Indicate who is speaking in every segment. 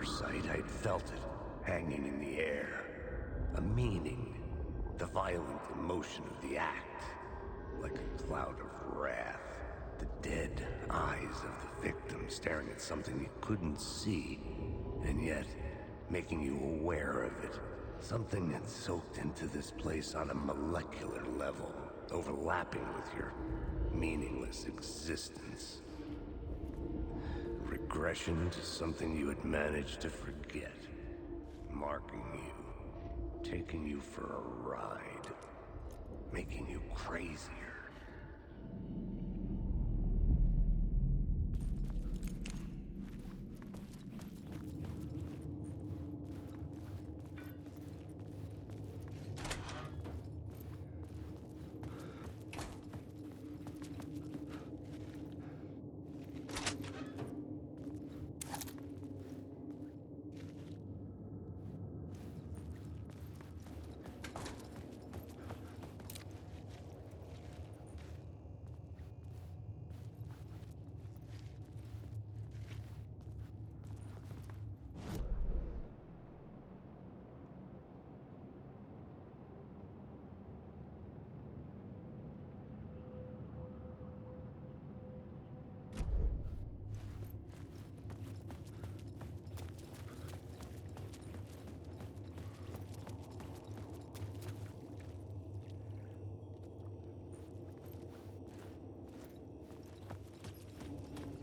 Speaker 1: murder site, I'd felt it, hanging in the air. A meaning. The violent emotion of the act. Like a cloud of wrath. The dead eyes of the victim staring at something you couldn't see, and yet making you aware of it. Something that soaked into this place on a molecular level, overlapping with your meaningless existence. Regression to something you had managed to forget. Marking you. Taking you for a ride. Making you crazier.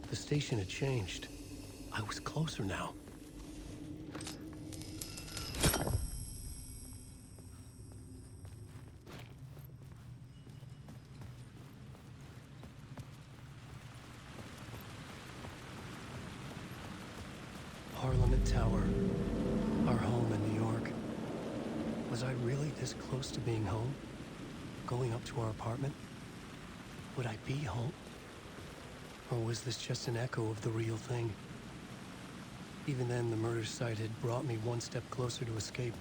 Speaker 2: The station had changed. I was closer now. Parliament Tower. Our home in New York. Was I really this close to being home? Going up to our apartment? Would I be home? Or was this just an echo of the real thing? Even then, the murder site had brought me one step closer to escape.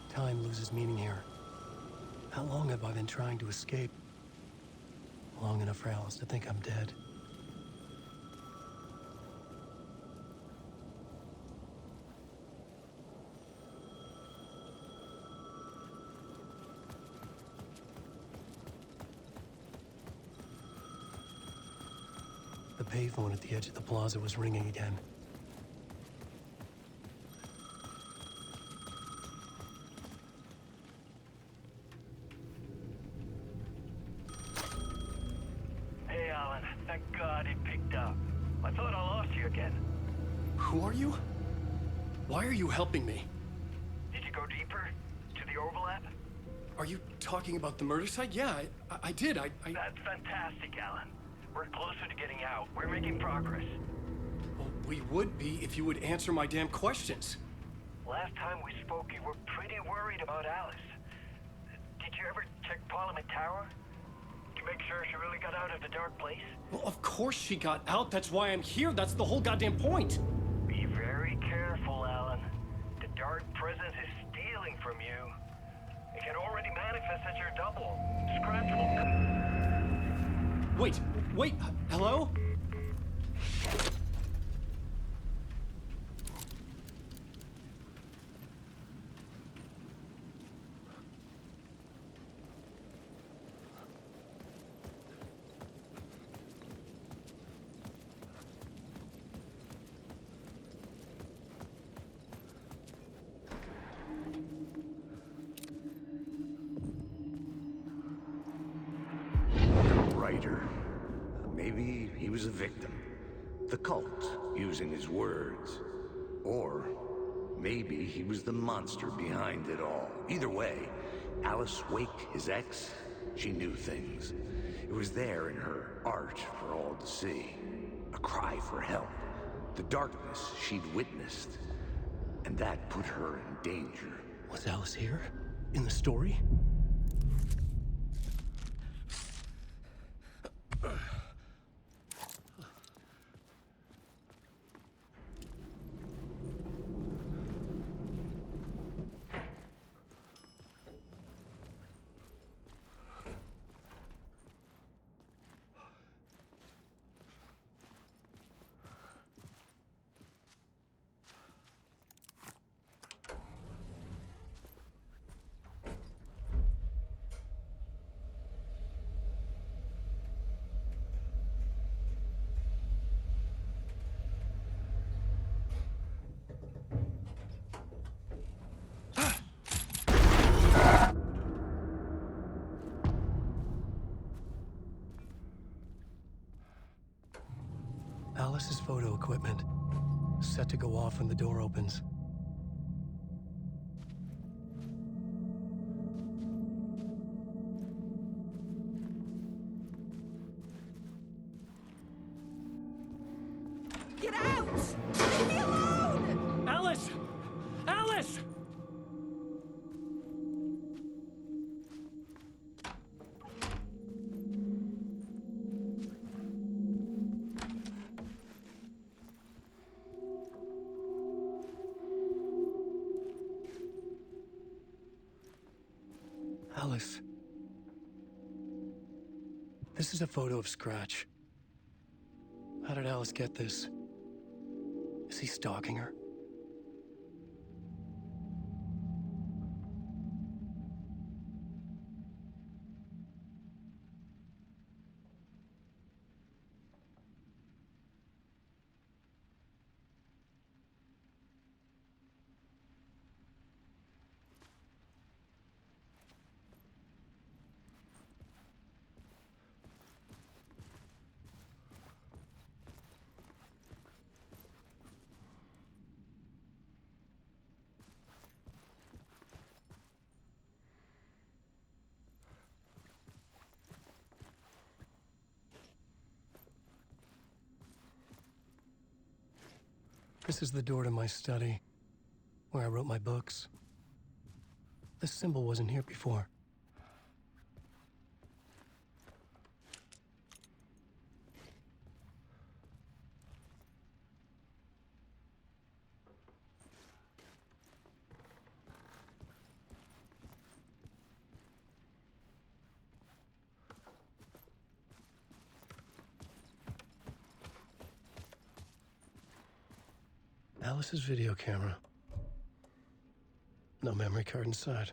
Speaker 2: Time loses meaning here. How long have I been trying to escape? Long enough for Alice to think I'm dead. The payphone at the edge of the plaza was ringing again.
Speaker 3: Hey, Alan. Thank God it picked up. I thought I lost you again.
Speaker 2: Who are you? Why are you helping me?
Speaker 3: Did you go deeper? To the overlap?
Speaker 2: Are you talking about the murder site? Yeah, I did.
Speaker 3: That's fantastic, Alan. We're closer to getting out. We're making progress.
Speaker 2: Well, we would be if you would answer my damn questions.
Speaker 3: Last time we spoke, you were pretty worried about Alice. Did you ever check Parliament Tower? To make sure she really got out of the dark place?
Speaker 2: Well, of course she got out. That's why I'm here. That's the whole goddamn point.
Speaker 3: Be very careful, Alan. The dark presence is stealing from you. It can already manifest as your double. Scratch will...
Speaker 2: Wait, hello?
Speaker 1: Writer. Maybe he was a victim. The cult, using his words. Or maybe he was the monster behind it all. Either way, Alice Wake, his ex, she knew things. It was there in her art for all to see. A cry for help. The darkness she'd witnessed. And that put her in danger.
Speaker 2: Was Alice here? In the story? Alice's photo equipment, set to go off when the door opens.
Speaker 4: Get out! Leave me alone!
Speaker 2: Alice! Alice! Alice. This is a photo of Scratch. How did Alice get this? Is he stalking her? This is the door to my study, where I wrote my books. This symbol wasn't here before. Alice's video camera. No memory card inside.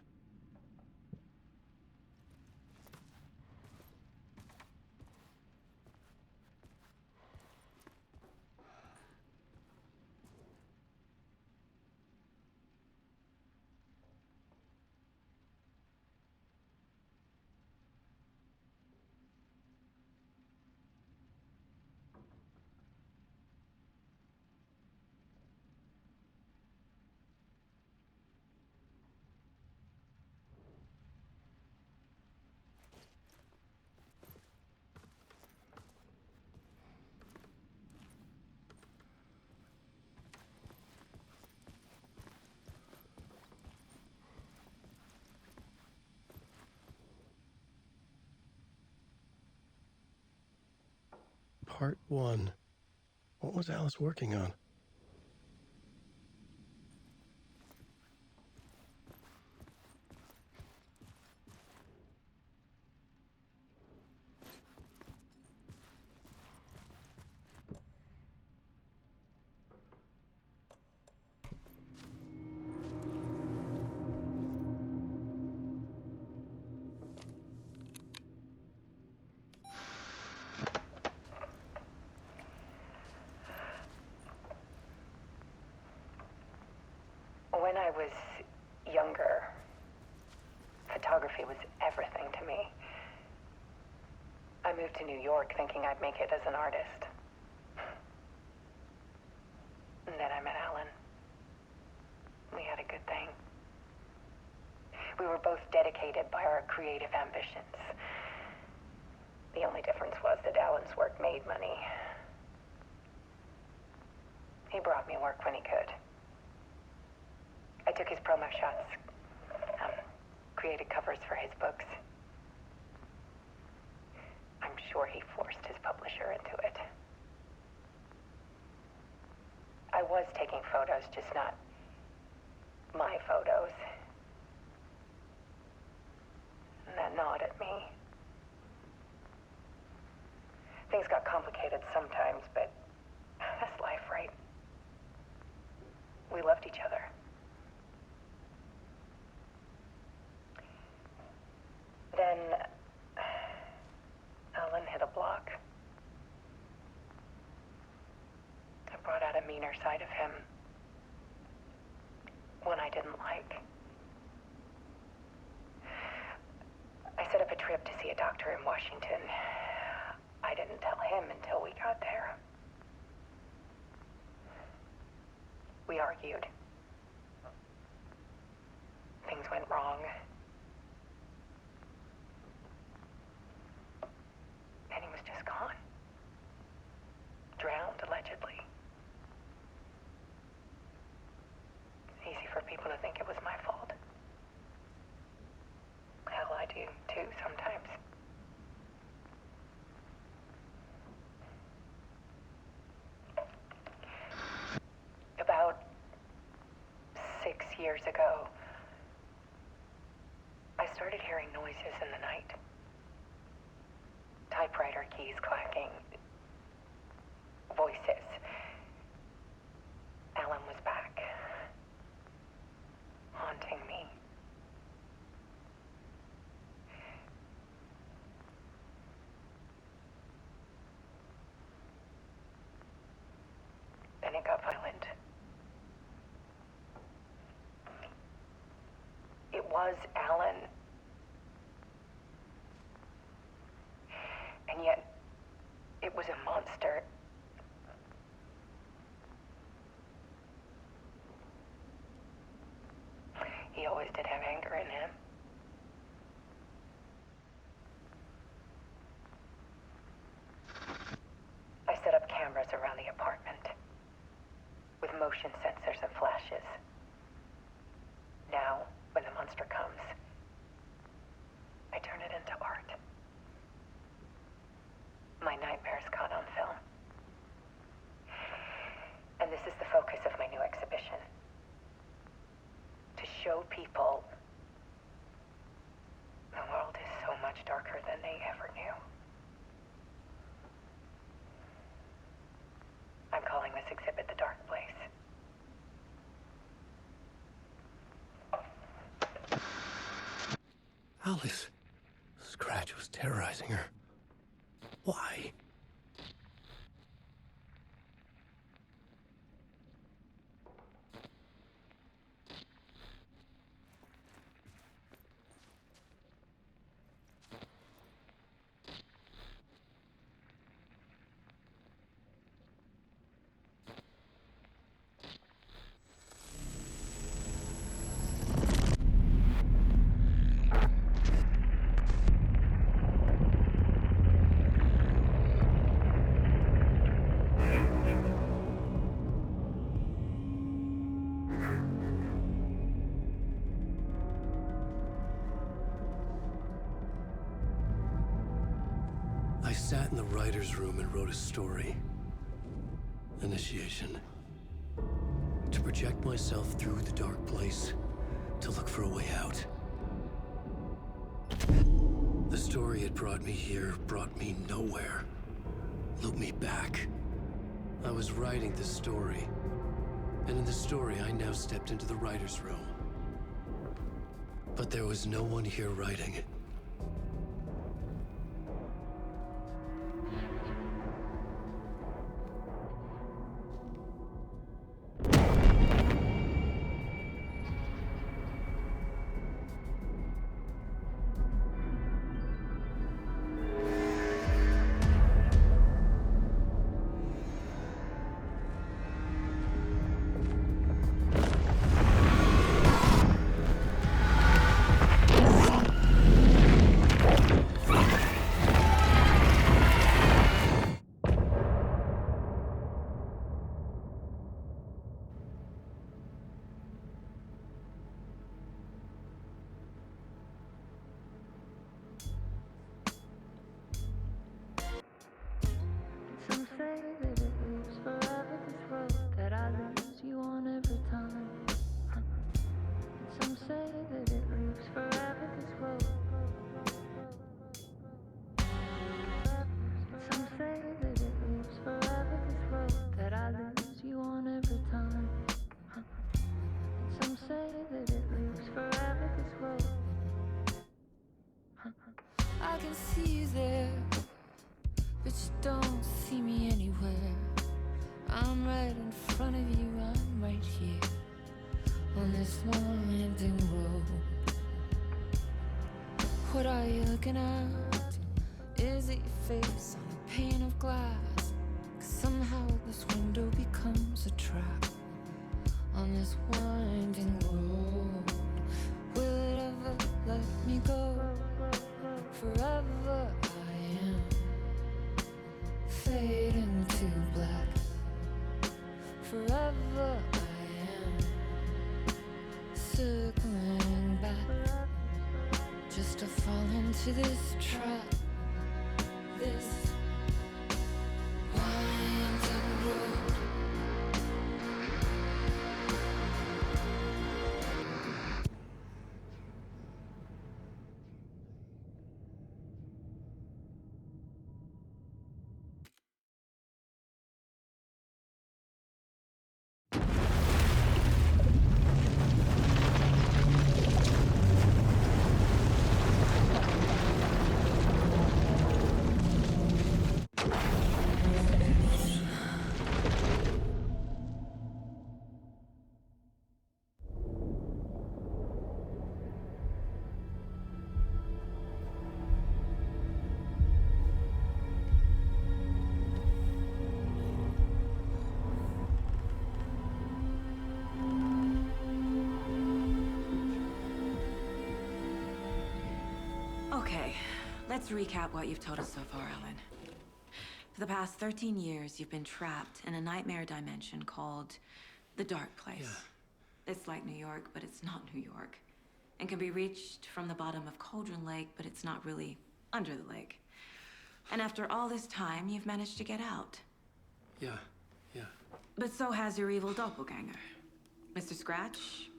Speaker 2: Part 1. What was Alice working on?
Speaker 5: When I was younger, photography was everything to me. I moved to New York thinking I'd make it as an artist. And then I met Alan. We had a good thing. We were both dedicated by our creative ambitions. The only difference was that Alan's work made money. He brought me work when he could. I took his promo shots, created covers for his books. I'm sure he forced his publisher into it. I was taking photos, just not my photos. And that gnawed at me. Things got complicated sometimes, but that's life, right? We loved each other. Then Alan hit a block. I brought out a meaner side of him. One I didn't like. I set up a trip to see a doctor in Washington. I didn't tell him until we got there. We argued. Things went wrong. And he was just gone. Drowned, allegedly. It's easy for people to think it was my fault. Hell, I do too sometimes. About 6 years ago, I started hearing noises in the night. Typewriter keys clacking. Voices. Alan was back. Haunting me. Then it got violent. It was Alan. And yet, it was a monster. He always did have anger in him. I set up cameras around the apartment with motion sensors and flashes. Now, when the monster comes, I turn it into art. My nightmares caught on film. And this is the focus of my new exhibition. To show people the world is so much darker than they ever knew. I'm calling this exhibit The Dark Place.
Speaker 2: Alice. Scratch was terrorizing her. Why? I sat in the writer's room and wrote a story. Initiation. To project myself through the dark place, to look for a way out. The story had brought me here, brought me nowhere. Looped me back. I was writing the story. And in the story, I now stepped into the writer's room. But there was no one here writing it.
Speaker 6: Some say that it lives forever, this road that I lose you on every time. Some say that it lives forever, this road. Some say that it lives forever, this road that I lose you on every time. Some say that it lives forever, this road. I can see you there, but you don't see me anywhere. I'm right in front of you, I'm right here on this long ending road. What are you looking at? Is it your face on a pane of glass? 'Cause somehow this window becomes a trap wherever I am, circling back just to fall into this trap, this winding road.
Speaker 7: Okay, let's recap what you've told us so far, Alan. For the past 13 years, you've been trapped in a nightmare dimension called the Dark Place.
Speaker 2: Yeah.
Speaker 7: It's like New York, but it's not New York. And can be reached from the bottom of Cauldron Lake, but it's not really under the lake. And after all this time, you've managed to get out.
Speaker 2: Yeah.
Speaker 7: But so has your evil doppelganger. Mr. Scratch?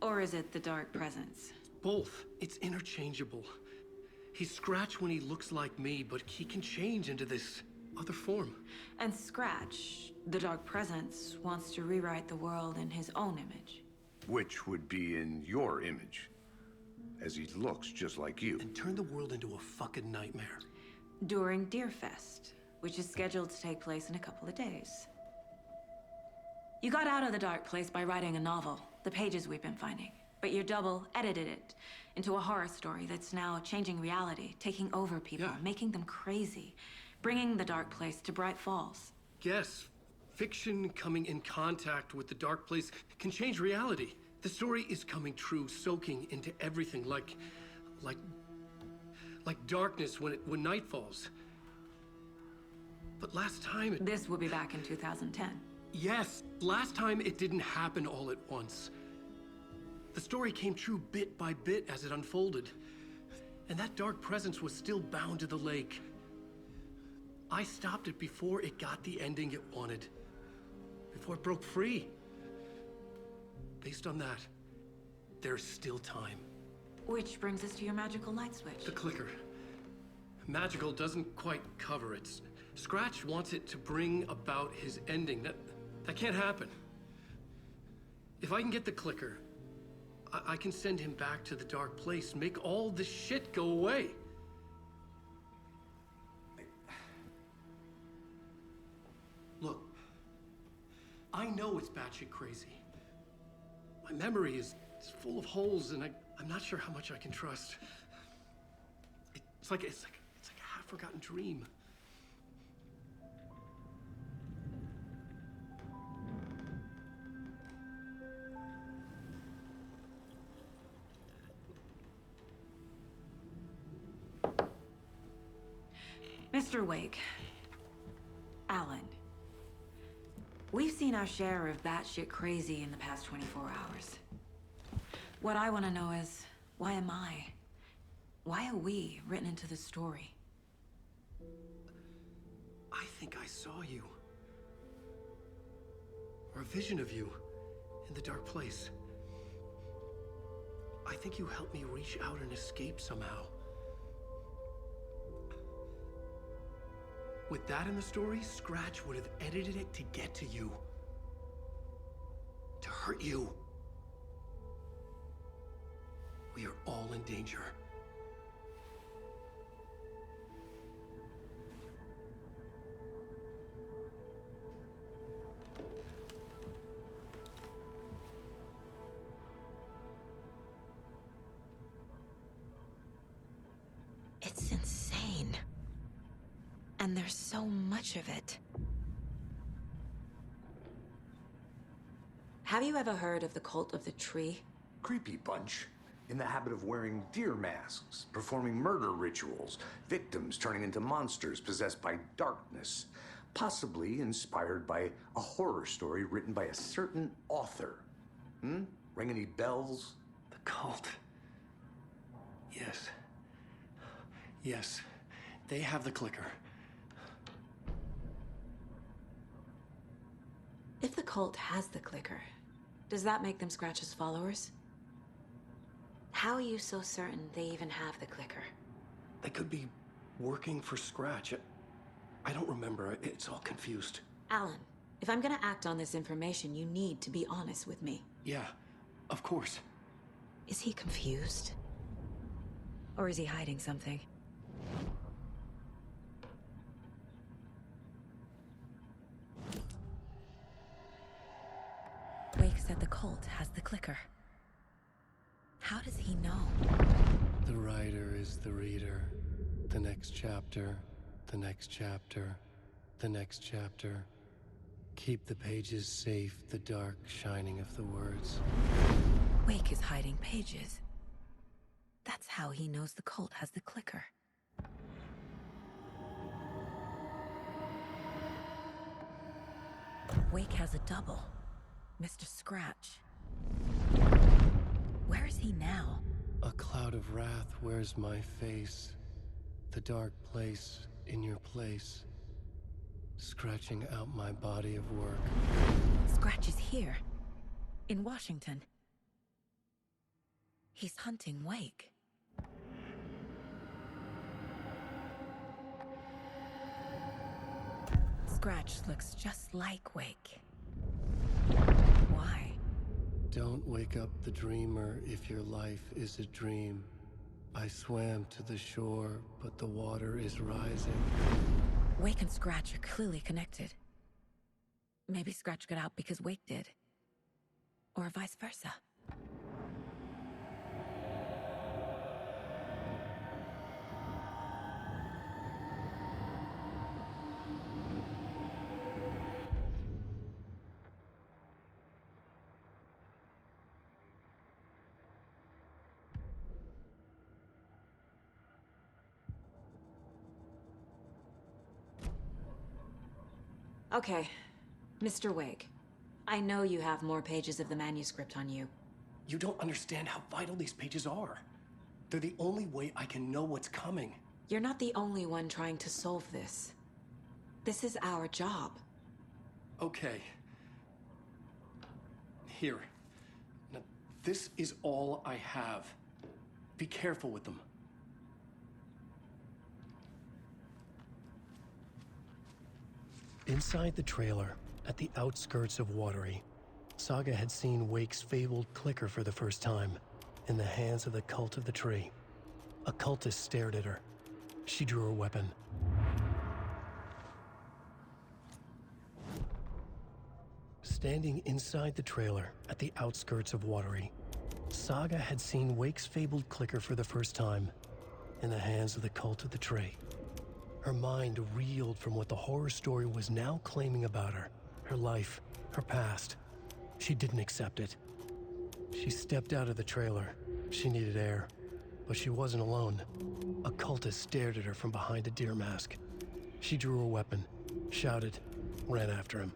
Speaker 7: Or is it the Dark Presence?
Speaker 2: Both. It's interchangeable. He's Scratch when he looks like me, but he can change into this other form.
Speaker 7: And Scratch, the Dark Presence, wants to rewrite the world in his own image.
Speaker 1: Which would be in your image, as he looks just like you.
Speaker 2: And turn the world into a fucking nightmare.
Speaker 7: During Deerfest, which is scheduled to take place in a couple of days. You got out of the Dark Place by writing a novel, the pages we've been finding. But your double edited it into a horror story that's now changing reality, taking over people,
Speaker 2: Yeah.
Speaker 7: making them crazy, bringing the Dark Place to Bright Falls.
Speaker 2: Yes, fiction coming in contact with the Dark Place can change reality. The story is coming true, soaking into everything like darkness when night falls. But last time
Speaker 7: This will be back in 2010.
Speaker 2: Yes, last time it didn't happen all at once. The story came true bit by bit as it unfolded. And that dark presence was still bound to the lake. I stopped it before it got the ending it wanted. Before it broke free. Based on that, there's still time.
Speaker 7: Which brings us to your magical light switch.
Speaker 2: The clicker. Magical doesn't quite cover it. Scratch wants it to bring about his ending. That can't happen. If I can get the clicker, I can send him back to the Dark Place, make all this shit go away. Look, I know it's batshit crazy. My memory is full of holes, and I'm not sure how much I can trust. It's like a half-forgotten dream.
Speaker 7: Mr. Wake. Alan. We've seen our share of batshit crazy in the past 24 hours. What I want to know is, why am I? Why are we written into the story?
Speaker 2: I think I saw you. Or a vision of you in the Dark Place. I think you helped me reach out and escape somehow. With that in the story, Scratch would have edited it to get to you. To hurt you. We are all in danger.
Speaker 7: It's insane. And there's so much of it. Have you ever heard of the Cult of the Tree?
Speaker 1: Creepy bunch. In the habit of wearing deer masks, performing murder rituals, victims turning into monsters possessed by darkness. Possibly inspired by a horror story written by a certain author. Ring any bells?
Speaker 2: The cult. Yes. Yes. They have the clicker.
Speaker 7: If the cult has the clicker, does that make them Scratch's followers? How are you so certain they even have the clicker?
Speaker 2: They could be working for Scratch. I don't remember. It's all confused.
Speaker 7: Alan, if I'm gonna act on this information, you need to be honest with me.
Speaker 2: Yeah, of course.
Speaker 7: Is he confused? Or is he hiding something? Wake said the cult has the clicker. How does he know?
Speaker 2: The writer is the reader. The next chapter, the next chapter, the next chapter. Keep the pages safe, the dark shining of the words.
Speaker 7: Wake is hiding pages. That's how he knows the cult has the clicker. Wake has a double. Mr. Scratch. Where is he now?
Speaker 2: A cloud of wrath wears my face. The dark place in your place. Scratching out my body of work.
Speaker 7: Scratch is here. In Washington. He's hunting Wake. Scratch looks just like Wake. Why?
Speaker 2: Don't wake up the dreamer if your life is a dream. I swam to the shore, but the water is rising.
Speaker 7: Wake and Scratch are clearly connected. Maybe Scratch got out because Wake did. Or vice versa. Okay, Mr. Wake. I know you have more pages of the manuscript on you.
Speaker 2: You don't understand how vital these pages are. They're the only way I can know what's coming.
Speaker 7: You're not the only one trying to solve this. This is our job.
Speaker 2: Okay. Here. Now, this is all I have. Be careful with them. Inside the trailer, at the outskirts of Watery, Saga had seen Wake's fabled clicker for the first time, in the hands of the Cult of the Tree. A cultist stared at her. She drew her weapon. Standing inside the trailer, at the outskirts of Watery, Saga had seen Wake's fabled clicker for the first time, in the hands of the Cult of the Tree. Her mind reeled from what the horror story was now claiming about her. Her life, her past. She didn't accept it. She stepped out of the trailer. She needed air. But she wasn't alone. A cultist stared at her from behind a deer mask. She drew her weapon, shouted, ran after him.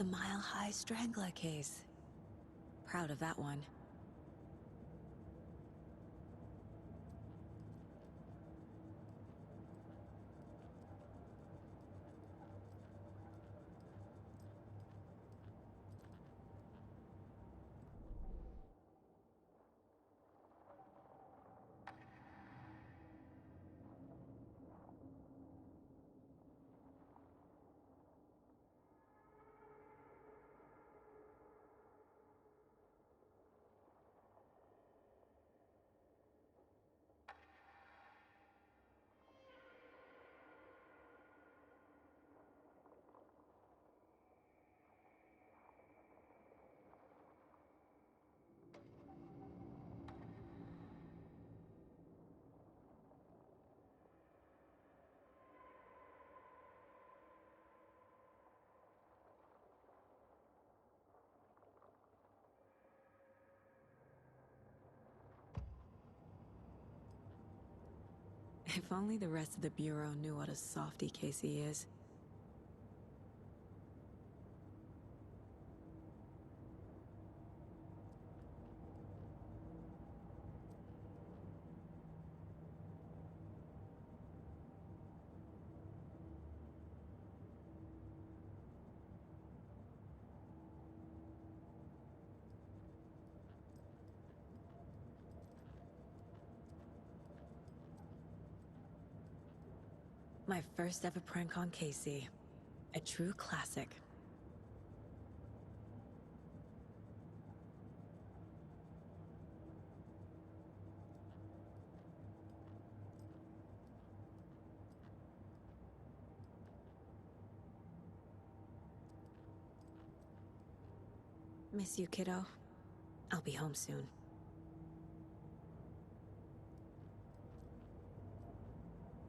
Speaker 7: Mile High Strangler case. Proud of that one. If only the rest of the Bureau knew what a softy Casey is. My first ever prank on Casey. A true classic. Miss you, kiddo. I'll be home soon.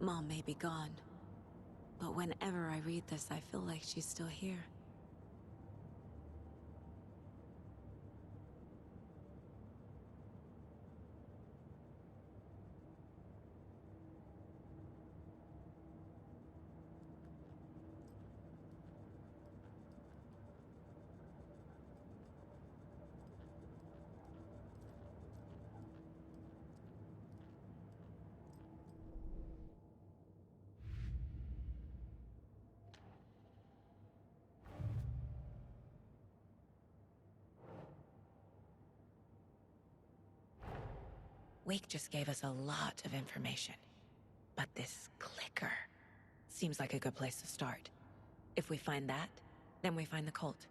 Speaker 7: Mom may be gone, but whenever I read this, I feel like she's still here. Wake just gave us a lot of information. But this clicker seems like a good place to start. If we find that, then we find the cult.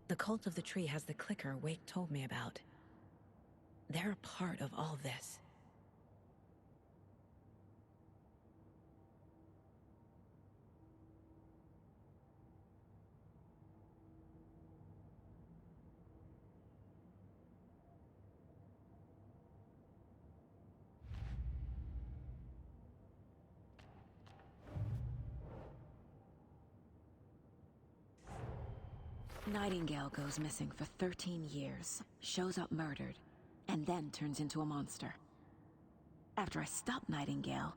Speaker 7: The Cult of the Tree has the clicker Wake told me about. They're a part of all this. Nightingale goes missing for 13 years, shows up murdered, and then turns into a monster. After I stop Nightingale,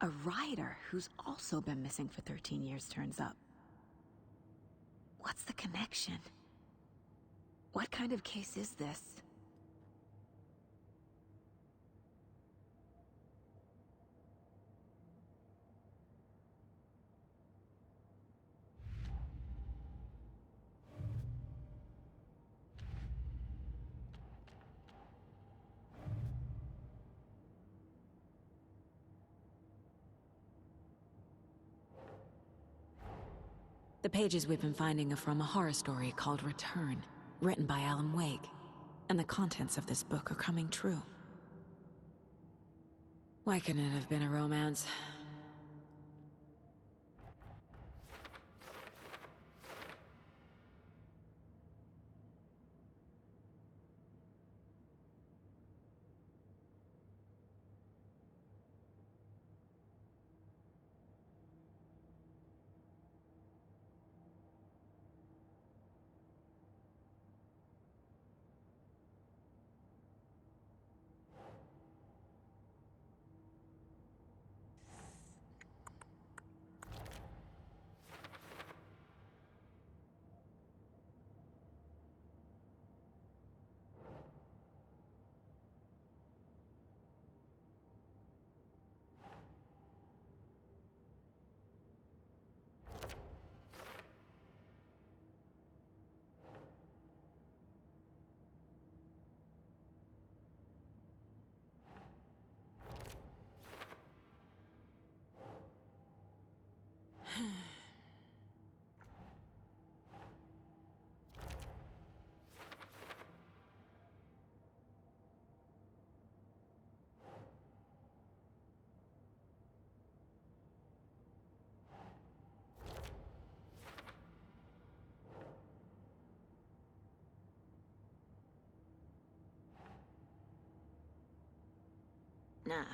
Speaker 7: a rider who's also been missing for 13 years turns up. What's the connection? What kind of case is this? The pages we've been finding are from a horror story called Return, written by Alan Wake, and the contents of this book are coming true. Why couldn't it have been a romance? Nah.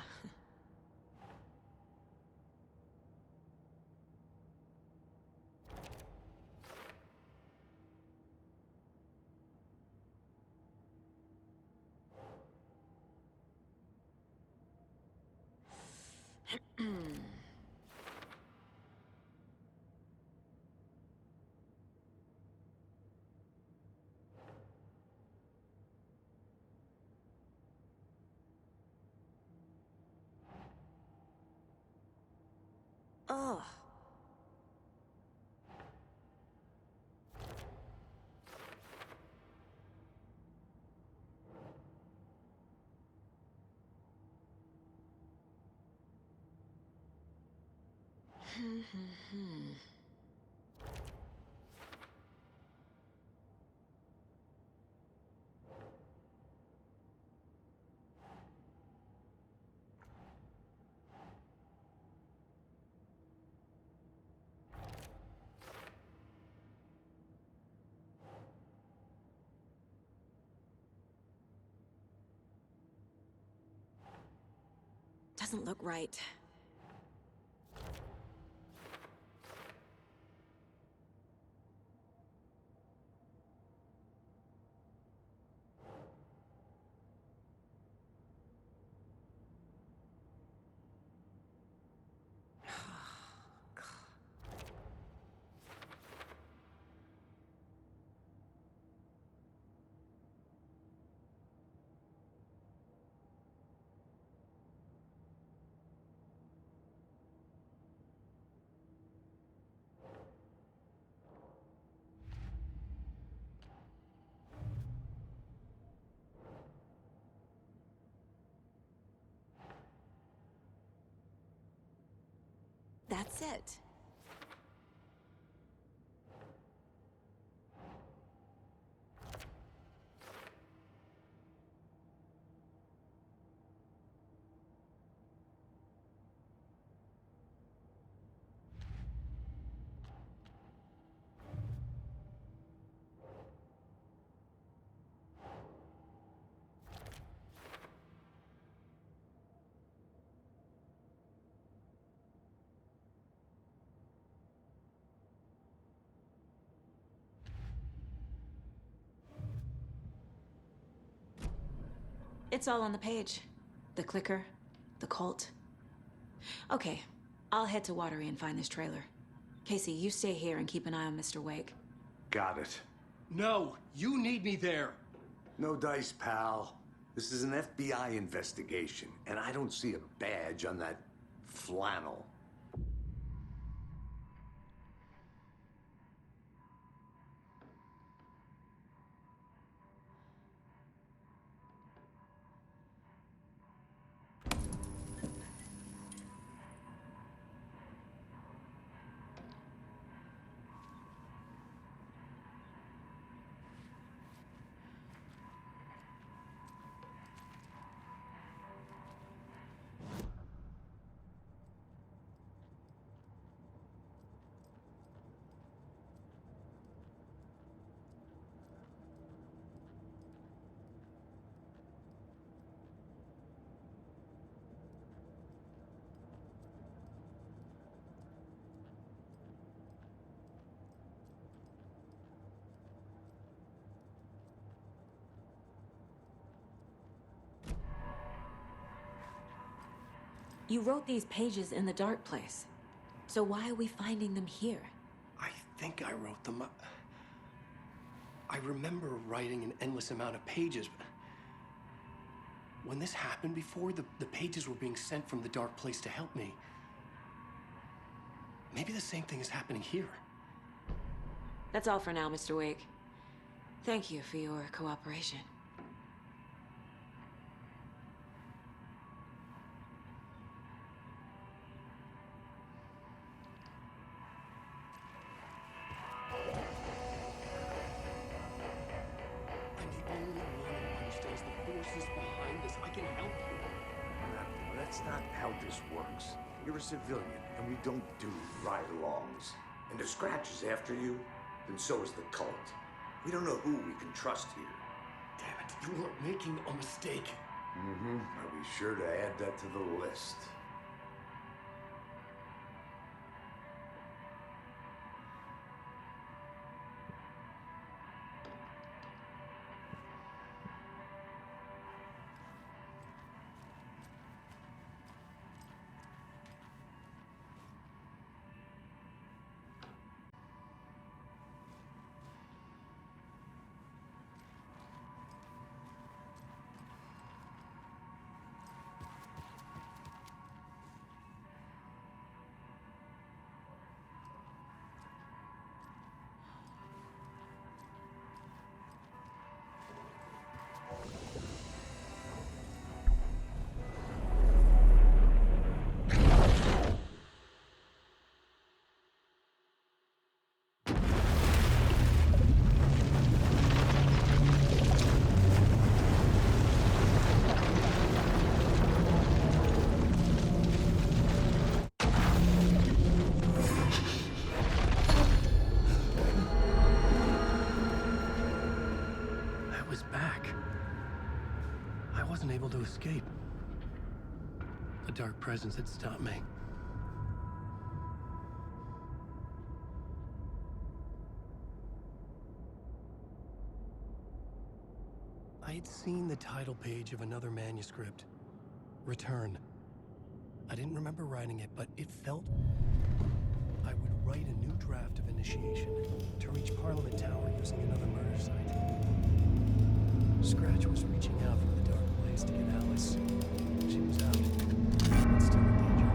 Speaker 7: Oh. Doesn't look right. That's it. It's all on the page. The clicker, the cult. Okay, I'll head to Watery and find this trailer. Casey, you stay here and keep an eye on Mr. Wake.
Speaker 1: Got it.
Speaker 2: No, you need me there.
Speaker 1: No dice, pal. This is an FBI investigation, and I don't see a badge on that flannel.
Speaker 7: You wrote these pages in the dark place. So why are we finding them here?
Speaker 2: I think I wrote them. I remember writing an endless amount of pages, but when this happened before, the pages were being sent from the dark place to help me. Maybe the same thing is happening here.
Speaker 7: That's all for now, Mr. Wake. Thank you for your cooperation.
Speaker 2: I'm the only one who understands the forces behind this. I can help you.
Speaker 1: That's not how this works. You're a civilian, and we don't do ride-alongs. And if Scratch is after you, then so is the cult. We don't know who we can trust here.
Speaker 2: Damn it, you are making a mistake.
Speaker 1: I'll be sure to add that to the list.
Speaker 2: wasn't able to escape. A dark presence had stopped me. I had seen the title page of another manuscript, Return. I didn't remember writing it, but it felt I would write a new draft of Initiation to reach Parliament Tower using another murder site. Scratch was reaching out from the dark place to get Alice. She was out, but still in danger.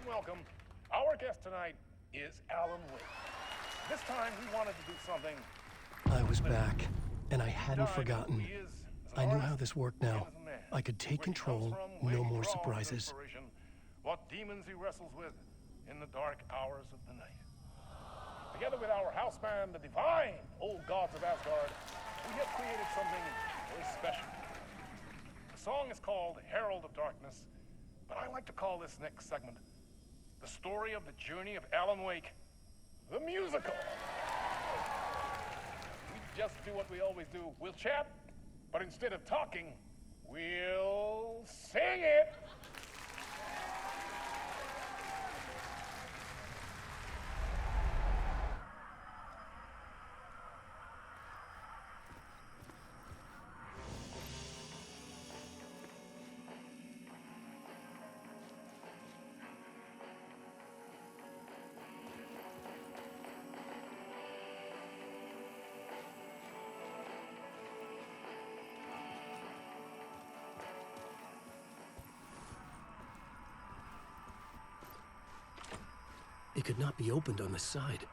Speaker 8: Welcome. Our guest tonight is Alan Wake. This time we wanted to do something.
Speaker 2: I was back, and I hadn't forgotten. I knew how this worked now. I could take control, no more surprises.
Speaker 8: What demons he wrestles with in the dark hours of the night. Together with our house band, the divine old gods of Asgard, we have created something very special. The song is called Herald of Darkness, but I like to call this next segment the story of the journey of Alan Wake, the musical. We just do what we always do. We'll chat, but instead of talking, we'll sing it.
Speaker 2: It could not be opened on the side.